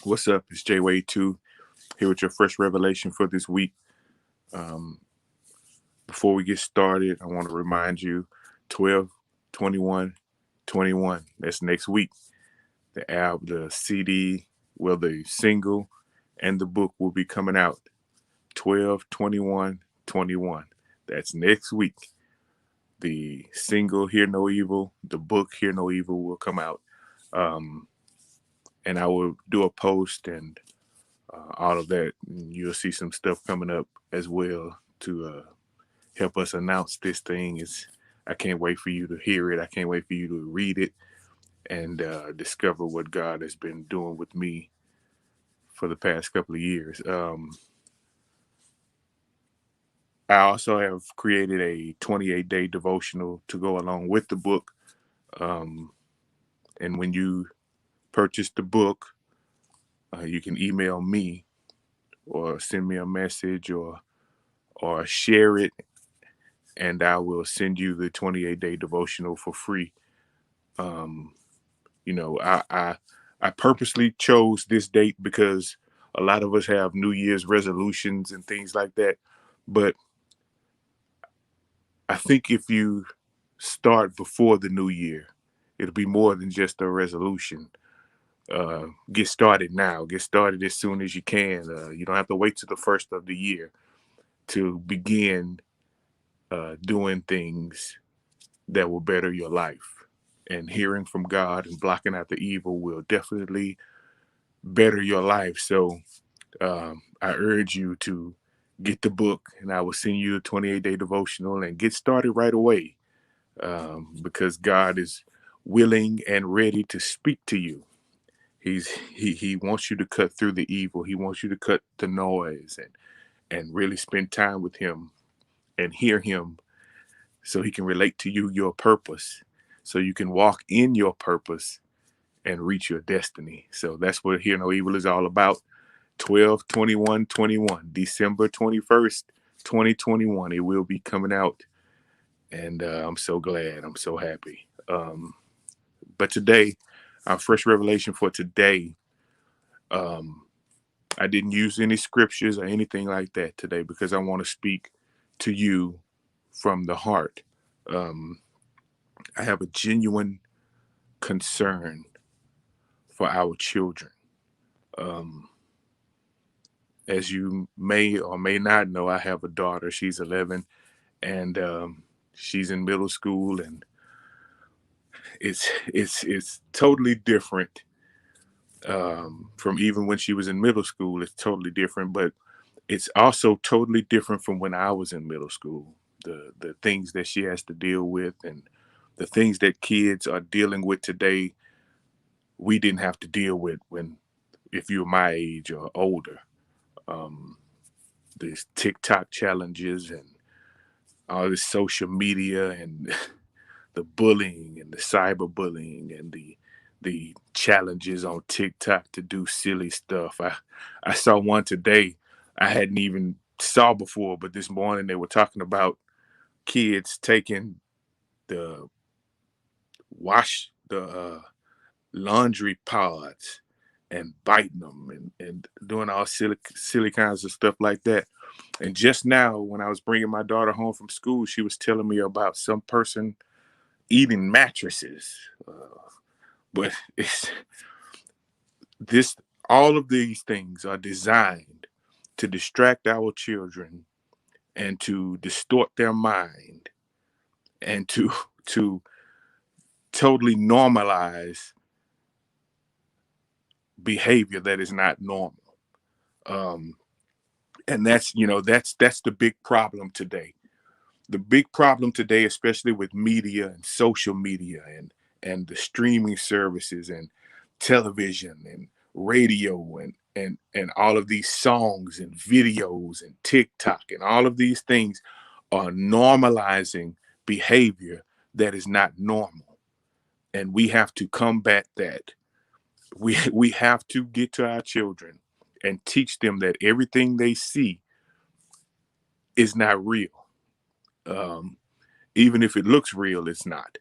What's up? It's J Way 2 here with your first revelation for this week. Um, Before we get started, I want to remind you 12, 21, 21. That's next week. The CD, well, the single and the book will be coming out 12, 21, 21. That's next week. The single, Hear No Evil, the book, Hear No Evil, will come out. Um, and I will do a post and all of that. You'll see some stuff coming up as well to help us announce this thing. I can't wait for you to hear it. I can't wait for you to read it and discover what God has been doing with me for the past couple of years. I also have created a 28-day devotional to go along with the book. Um, and when you purchase the book, you can email me or send me a message or share it, and I will send you the 28-day devotional for free. Um, I purposely chose this date because a lot of us have New Year's resolutions and things like that. But I think if you start before the new year, it'll be more than just a resolution. Get started now. Get started as soon as you can. You don't have to wait till the first of the year to begin doing things that will better your life. And hearing from God and blocking out the evil will definitely better your life. So I urge you to get the book, and I will send you a 28-day devotional and get started right away, because God is willing and ready to speak to you. He wants you to cut through the evil. He wants you to cut the noise and really spend time with him and hear him so he can relate to you your purpose, so you can walk in your purpose and reach your destiny. So that's what Hear No Evil is all about. 12, 21, 21, December 21st, 2021. It will be coming out. And I'm so glad. I'm so happy. But today, our first revelation for today, um, I didn't use any scriptures or anything like that today because I want to speak to you from the heart. Um, I have a genuine concern for our children. Um, as you may or may not know, I have a daughter. She's 11, and she's in middle school, and it's totally different from even when she was in middle school. It's totally different, but it's also totally different from when I was in middle school. The things that she has to deal with and the things that kids are dealing with today, we didn't have to deal with when if you were my age or older. Um, these TikTok challenges and all this social media and the bullying and the cyberbullying and the challenges on TikTok to do silly stuff. I saw one today I hadn't even saw before, but this morning they were talking about kids taking the the laundry pods and biting them and doing all silly kinds of stuff like that. And just now, when I was bringing my daughter home from school, she was telling me about some person eating mattresses. But it's this all of these things are designed to distract our children and to distort their mind and to totally normalize behavior that is not normal. Um, and that's the big problem today. The big problem today, especially with media and social media and the streaming services and television and radio and all of these songs and videos and TikTok and all of these things are normalizing behavior that is not normal. And we have to combat that. We have to get to our children and teach them that everything they see is not real. Um, Even if it looks real, it's not.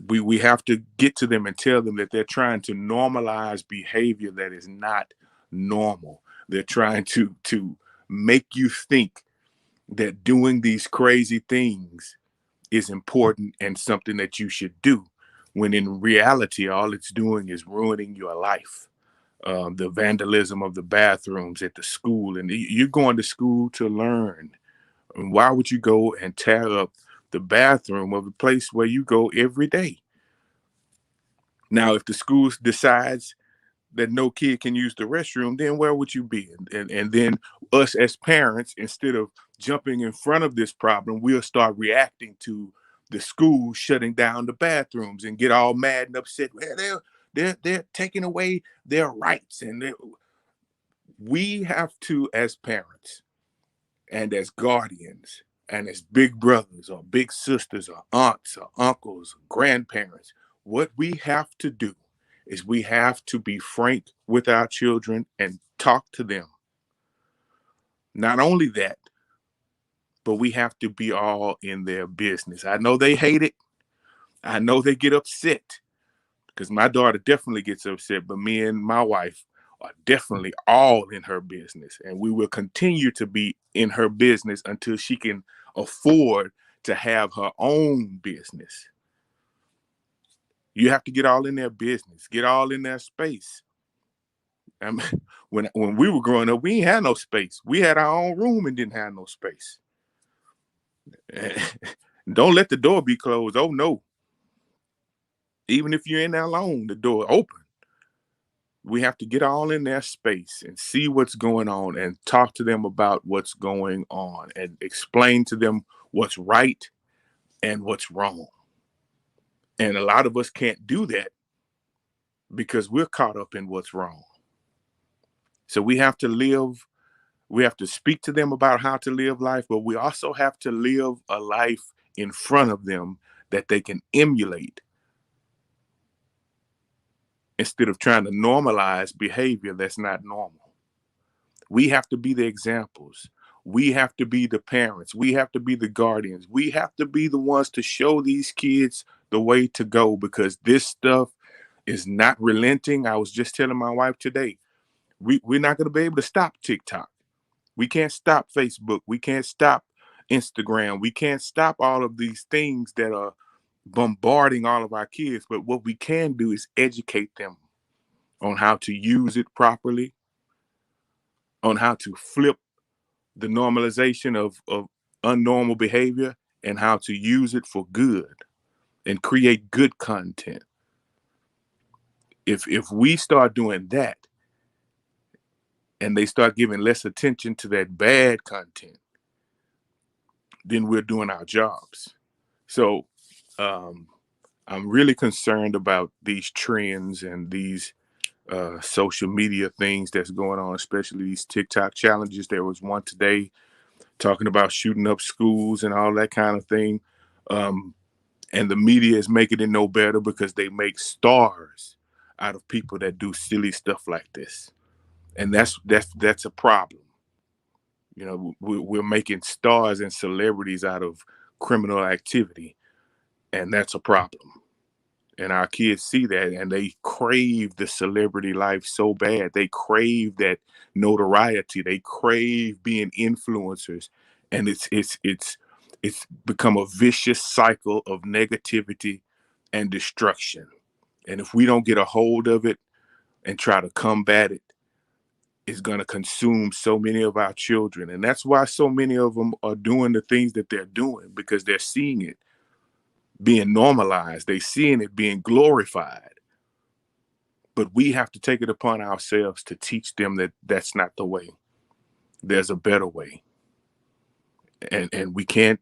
We have to get to them and tell them that they're trying to normalize behavior that is not normal. They're trying to make you think that doing these crazy things is important and something that you should do, when in reality all it's doing is ruining your life. The vandalism of the bathrooms at the school, and you're going to school to learn. And why would you go and tear up the bathroom of a place where you go every day? Now, if the school decides that no kid can use the restroom, then where would you be? And then us as parents, instead of jumping in front of this problem, we'll start reacting to the school shutting down the bathrooms and get all mad and upset. Well, they're taking away their rights, and we have to, as parents and as guardians and as big brothers or big sisters or aunts or uncles or grandparents, what we have to do is we have to be frank with our children and talk to them. Not only that, but we have to be all in their business. I know they hate it. I know they get upset, because my daughter definitely gets upset, but me and my wife are definitely all in her business. And we will continue to be in her business until she can afford to have her own business. You have to get all in their business, get all in their space. I mean, when we were growing up, we ain't had no space. We had our own room and didn't have no space. Don't let the door be closed. Oh no. Even if you're in there alone, the door open. We have to get all in their space and see what's going on and talk to them about what's going on and explain to them what's right and what's wrong. And a lot of us can't do that because we're caught up in what's wrong. So we have to speak to them about how to live life, but we also have to live a life in front of them that they can emulate, instead of trying to normalize behavior that's not normal. We have to be the examples. We have to be the parents. We have to be the guardians. We have to be the ones to show these kids the way to go, because this stuff is not relenting. I was just telling my wife today, we're not going to be able to stop TikTok. We can't stop Facebook. We can't stop Instagram. We can't stop all of these things that are bombarding all of our kids. But what we can do is educate them on how to use it properly, on how to flip the normalization of unnormal behavior, and how to use it for good and create good content. If we start doing that and they start giving less attention to that bad content, then we're doing our jobs. So um, I'm really concerned about these trends and these social media things that's going on, especially these TikTok challenges. There was one today talking about shooting up schools and all that kind of thing. Um, and the media is making it no better, because they make stars out of people that do silly stuff like this, and that's a problem. You know, we're making stars and celebrities out of criminal activity, and that's a problem. And our kids see that and they crave the celebrity life so bad. They crave that notoriety. They crave being influencers. And it's become a vicious cycle of negativity and destruction. And if we don't get a hold of it and try to combat it, it's going to consume so many of our children. And that's why so many of them are doing the things that they're doing, because they're seeing it being normalized. They're seeing it being glorified. But we have to take it upon ourselves to teach them that that's not the way. There's a better way. And we can't,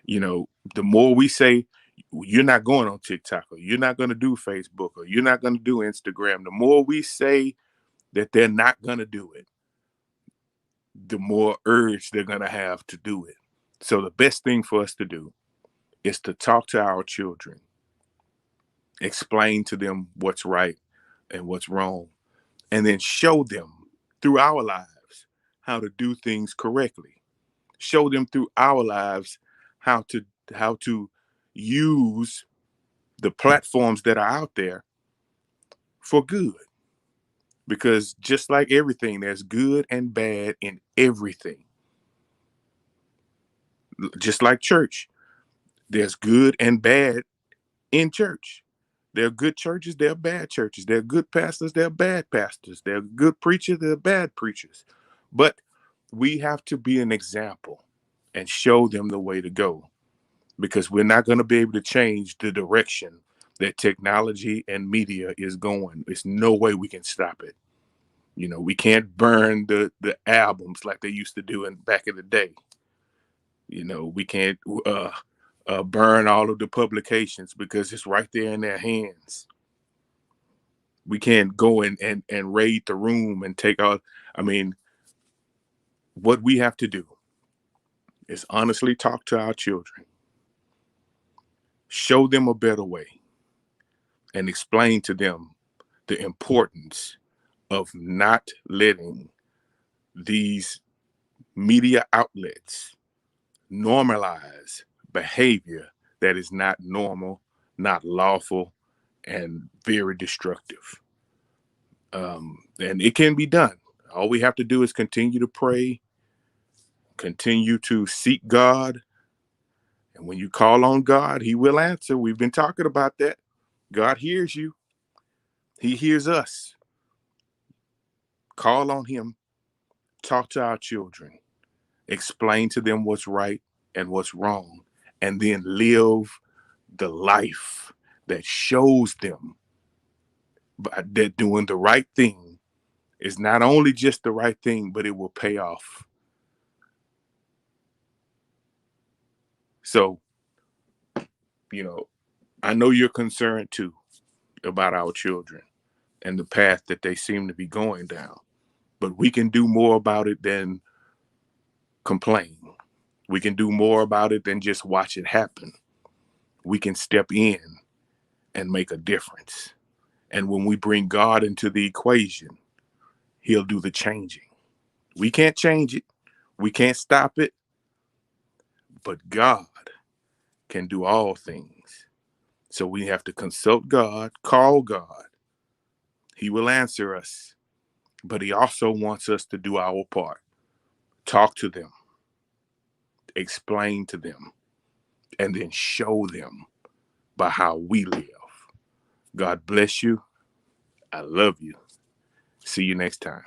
the more we say you're not going on TikTok, or you're not going to do Facebook, or you're not going to do Instagram, the more we say that they're not going to do it, the more urge they're going to have to do it. So the best thing for us to do is to talk to our children, explain to them what's right and what's wrong, and then show them through our lives how to do things correctly. Show them through our lives how to use the platforms that are out there for good. Because just like everything, there's good and bad in everything. Just like church, there's good and bad in church. There are good churches, there are bad churches. There are good pastors, there are bad pastors. There are good preachers, there are bad preachers. But we have to be an example and show them the way to go, because we're not going to be able to change the direction that technology and media is going. There's no way we can stop it. We can't burn the albums like they used to do back in the day. We can't burn all of the publications because it's right there in their hands. We can't go and raid the room and take out. I mean, what we have to do is honestly talk to our children, show them a better way, and explain to them the importance of not letting these media outlets normalize behavior that is not normal, not lawful, and very destructive. And it can be done. All we have to do is continue to pray, continue to seek God. And when you call on God, He will answer. We've been talking about that. God hears you, He hears us. Call on Him, talk to our children, explain to them what's right and what's wrong, and then live the life that shows them that doing the right thing is not only just the right thing, but it will pay off. So, I know you're concerned too about our children and the path that they seem to be going down, but we can do more about it than complain. We can do more about it than just watch it happen. We can step in and make a difference. And when we bring God into the equation, He'll do the changing. We can't change it. We can't stop it. But God can do all things. So we have to consult God, call God. He will answer us. But He also wants us to do our part. Talk to them, explain to them, and then show them by how we live. God bless you. I love you. See you next time.